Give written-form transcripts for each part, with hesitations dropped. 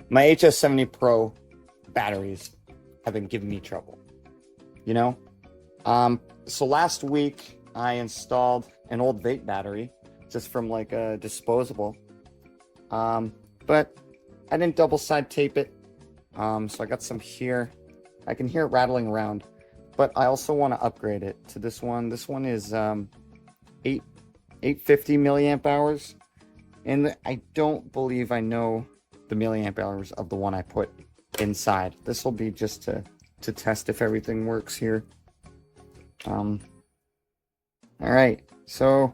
My HS70 Pro batteries have been giving me trouble, you know? So last week I installed an old vape battery just from like a Disposable. But I didn't double side tape it. So I got some here. I can hear it rattling around, but I also want to upgrade it to this one. This one is 850 milliamp hours. And I don't believe I know the milliamp hours of the one I put inside. This will be just to test if everything works here. All right, so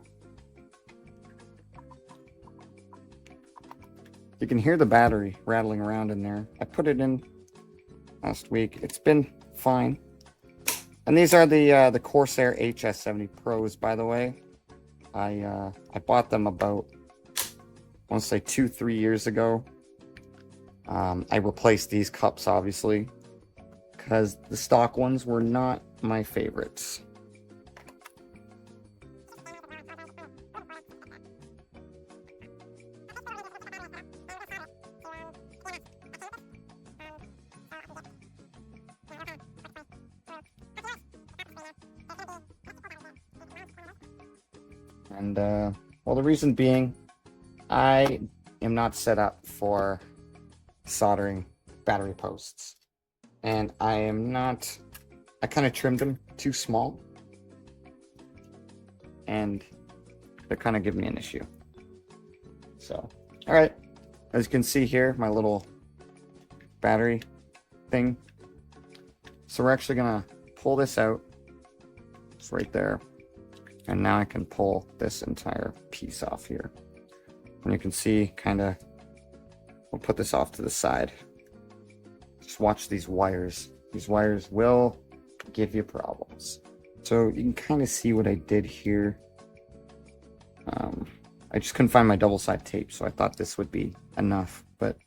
you can hear the battery rattling around in there. I put it in last week. It's been fine. And these are the Corsair HS70 Pros, by the way. I bought them about, I want to say 2-3 years ago. I replaced these cups, obviously, because the stock ones were not my favorites. And, well, the reason being, I am not set up for soldering battery posts. And I kind of trimmed them too small. And they're kind of giving me an issue. So, all right. As you can see here, my little battery thing. So we're actually gonna pull this out. It's right there. And now I can pull this entire piece off here. And you can see we'll put this off to the side. Just watch these wires. These wires will give you problems. So you can kind of see what I did here. I just couldn't find my double side tape, so I thought this would be enough, but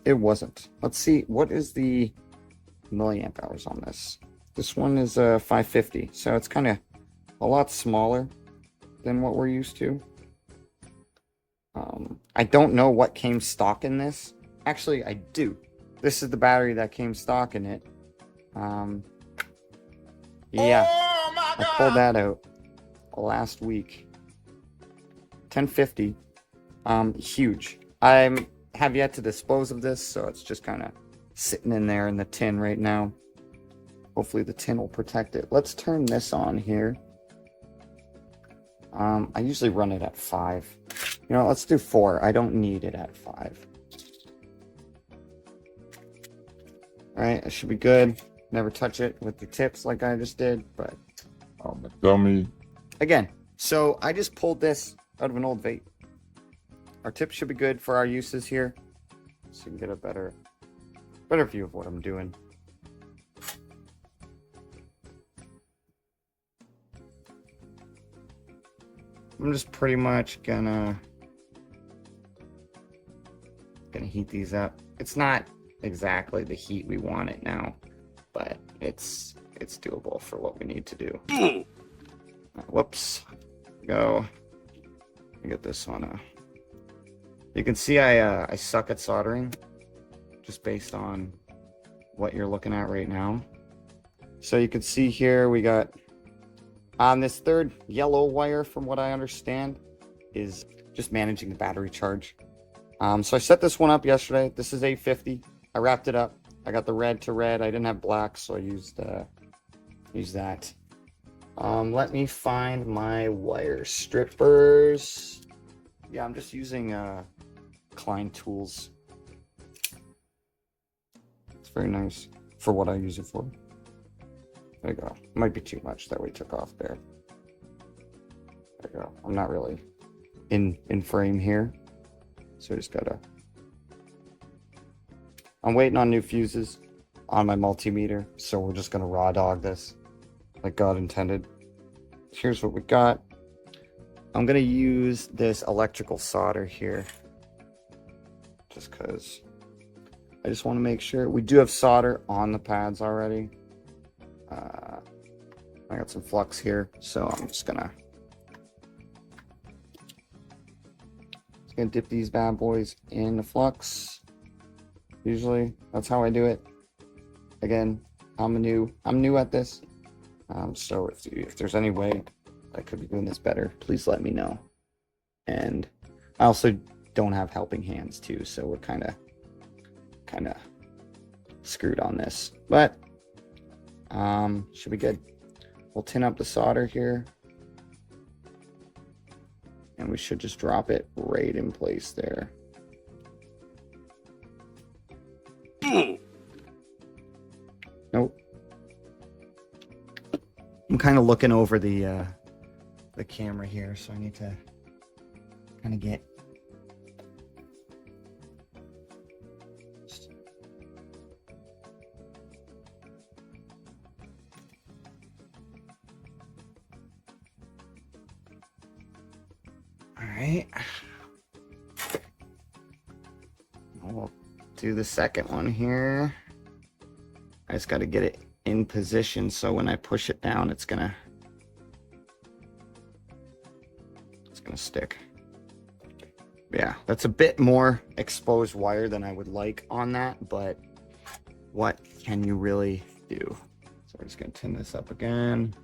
it wasn't. Let's see, what is the milliamp hours on this? This one is 550, so it's kind of a lot smaller than what we're used to. I don't know what came stock in this. Actually, I do. This is the battery that came stock in it. Yeah, Oh my I God. pulled that out last week. 1050. Huge. I have yet to dispose of this, so it's just kind of sitting in there in the tin right now. Hopefully the tin will protect it. Let's turn this on here. I usually run it at 5. You know, let's do 4. I don't need it at 5. Alright, it should be good. Never touch it with the tips like I just did, but I'm a dummy. again, so I just pulled this out of an old vape. Our tips should be good for our uses here, so you can get a better view of what I'm doing. I'm just pretty much gonna heat these up. It's not exactly the heat we want it now, but it's doable for what we need to do. Whoops. Go. Get this on. You can see I suck at soldering, just based on what you're looking at right now. So you can see here we got on this third yellow wire, from what I understand, is just managing the battery charge. So I set this one up yesterday. This is 850. I wrapped it up. I got the red to red. I didn't have black, so I used that. Let me find my wire strippers. Yeah, I'm just using Klein tools. It's very nice for what I use it for. There you go. Might be too much that we took off there. There you go. I'm not really in frame here, so I just gotta. I'm waiting on new fuses on my multimeter, so we're just gonna raw dog this like God intended. Here's what we got. I'm gonna use this electrical solder here, just because I just want to make sure. We do have solder on the pads already. I got some flux here, so I'm just gonna dip these bad boys in the flux. Usually, that's how I do it. Again, I'm new at this. So if there's any way I could be doing this better, please let me know. And I also don't have helping hands too, so we're kind of screwed on this. But should be good. We'll tin up the solder here. And we should just drop it right in place there. Nope. I'm kind of looking over the camera here, so I need to kind of get all right. We'll do the second one here. I just got to get it in position so when I push it down, it's gonna stick. Yeah, that's a bit more exposed wire than I would like on that, but what can you really do? So we're just gonna tin this up again.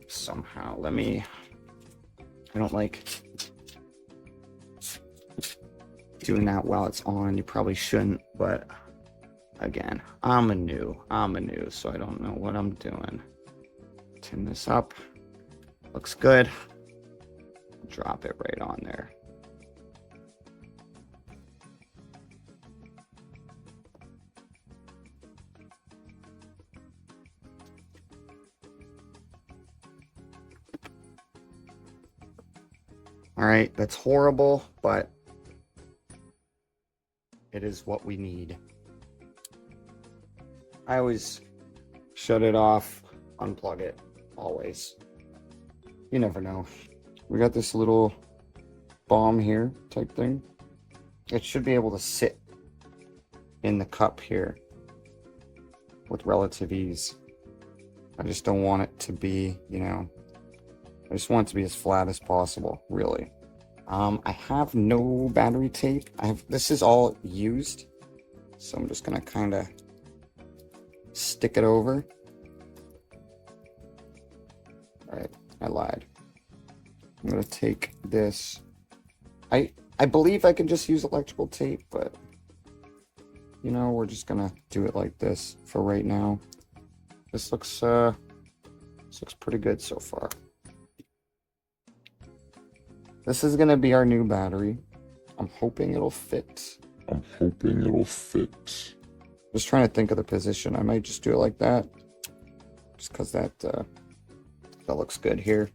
Somehow, I don't like doing that while it's on. You probably shouldn't, but again, I'm a new, so I don't know what I'm doing. Tin this up. Looks good. Drop it right on there. All right, that's horrible, but it is what we need. I always shut it off, unplug it, always. You never know. We got this little bomb here type thing. It should be able to sit in the cup here with relative ease. I just don't want it to be, I just want it to be as flat as possible, really. I have no battery tape. This is all used, so I'm just gonna kind of stick it over. All right, I lied. I'm gonna take this. I believe I can just use electrical tape, but we're just gonna do it like this for right now. This looks pretty good so far. This is gonna be our new battery. I'm hoping it'll fit. Just trying to think of the position. I might just do it like that, just because that looks good here.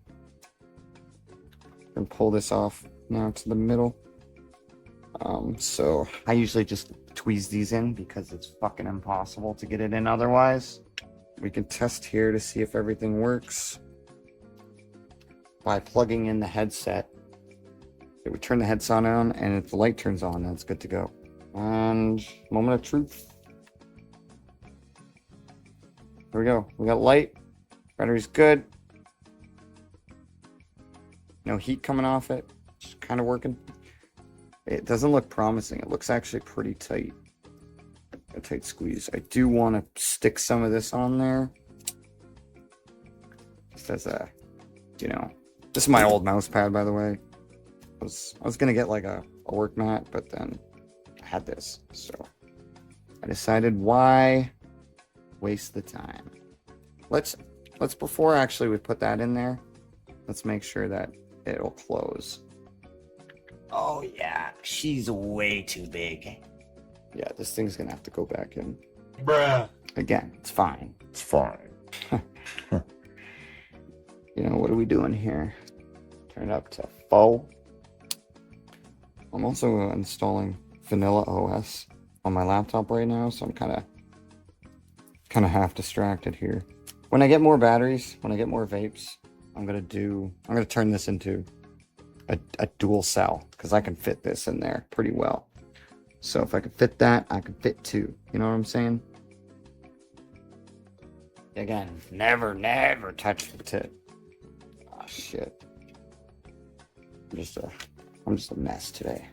And pull this off now to the middle. So I usually just tweeze these in because it's fucking impossible to get it in otherwise. We can test here to see if everything works by plugging in the headset. Okay, we turn the headset on, and if the light turns on, then it's good to go. And moment of truth. Here we go. We got light. Battery's good. No heat coming off it. Just kind of working. It doesn't look promising. It looks actually pretty tight. A tight squeeze. I do want to stick some of this on there. Just as a, this is my old mouse pad, by the way. I was gonna get like a work mat, but then I had this, so I decided why waste the time. Let's before actually we put that in there, let's make sure that it'll close. Oh yeah, she's way too big. Yeah, this thing's gonna have to go back in. Bruh. Again, it's fine. It's fine. What are we doing here? Turn it up to full. I'm also installing Vanilla OS on my laptop right now, so I'm kind of half distracted here. When I get more batteries, when I get more vapes, I'm gonna turn this into a dual cell, because I can fit this in there pretty well. So if I can fit that, I can fit two. You know what I'm saying? Again, never touch the tip. Oh shit. I'm just a mess today.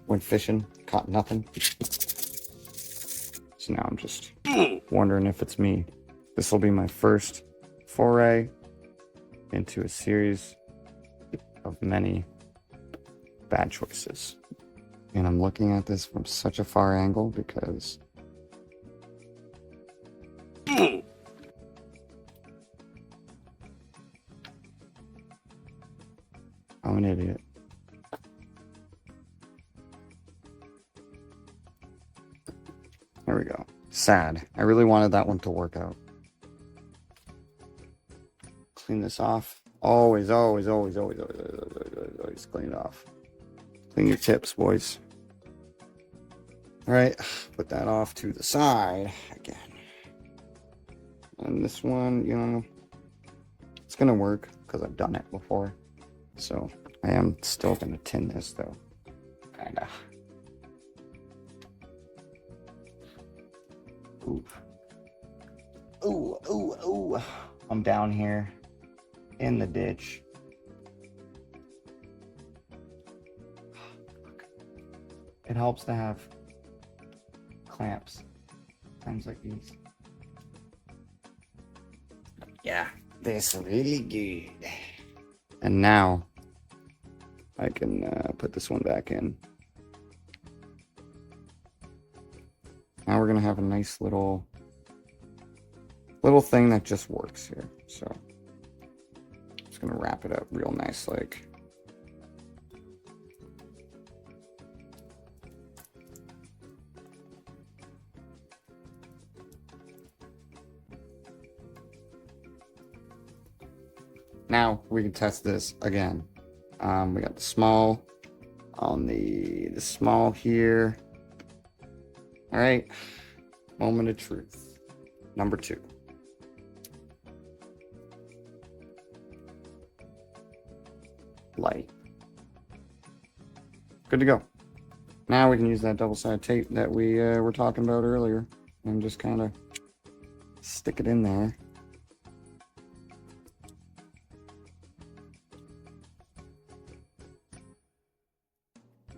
Went fishing, caught nothing. So now I'm just wondering if it's me. This will be my first foray into a series of many bad choices. And I'm looking at this from such a far angle because I'm an idiot. There we go. Sad. I really wanted that one to work out. Clean this off. Always, always, always, always, always, always, always, always, always clean it off. Clean your tips, boys. All right, put that off to the side again. And this one, you know, it's gonna work because I've done it before. So I am still gonna tin this though, kinda. Ooh, ooh, ooh, ooh! I'm down here in the ditch. It helps to have clamps, times like these. Yeah, this really good. And now I can put this one back in. Now we're gonna have a nice little thing that just works here. So just gonna wrap it up real nice, like. Now we can test this again. We got the small on the small here. All right, moment of truth. Number 2. Light. Good to go. Now we can use that double-sided tape that we were talking about earlier and just kind of stick it in there.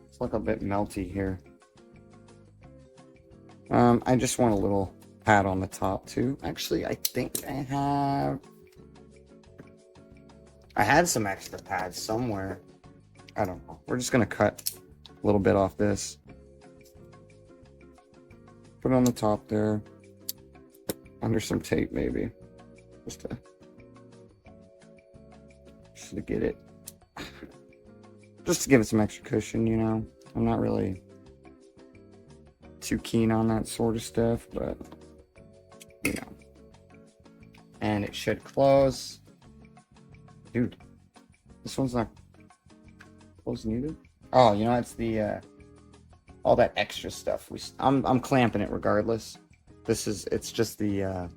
It's like a bit melty here. I just want a little pad on the top too. Actually, I think I had some extra pads somewhere. I don't know. We're just gonna cut a little bit off this. Put it on the top there. Under some tape maybe. Just to get it. Just to give it some extra cushion, you know. I'm not really too keen on that sort of stuff, but you know. And it should close. Dude, this one's not close needed. Oh, you know, it's the all that extra stuff. I'm clamping it regardless. It's just the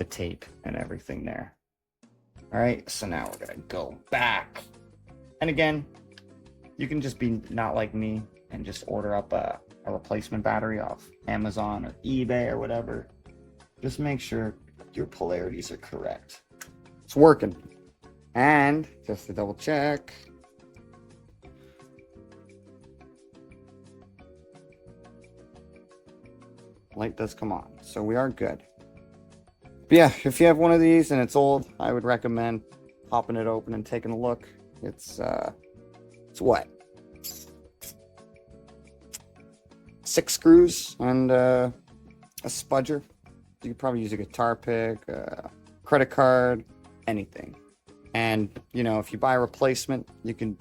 tape and everything there. All right, so now we're gonna go back. And again, you can just be not like me and just order up a replacement battery off Amazon or eBay or whatever. Just make sure your polarities are correct. It's working. And just to double check, light does come on, so we are good. But yeah, if you have one of these and it's old, I would recommend popping it open and taking a look. It's what? 6 screws and a spudger. You could probably use a guitar pick, a credit card, anything. And, you know, if you buy a replacement, you can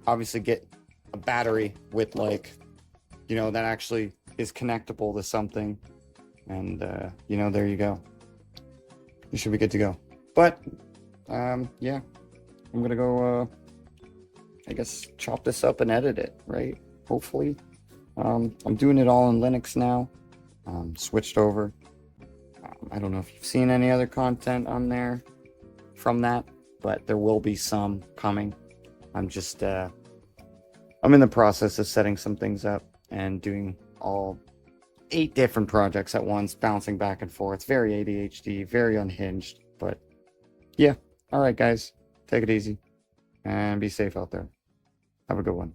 obviously get a battery with, like, you know, that actually is connectable to something. And, you know, there you go. You should be good to go. But, yeah, I'm going to go, I guess, chop this up and edit it, right? Hopefully. I'm doing it all in Linux now. Switched over. I don't know if you've seen any other content on there from that, but there will be some coming. I'm just, I'm in the process of setting some things up and doing all 8 different projects at once, bouncing back and forth. Very ADHD, very unhinged, but yeah. All right, guys, take it easy and be safe out there. Have a good one.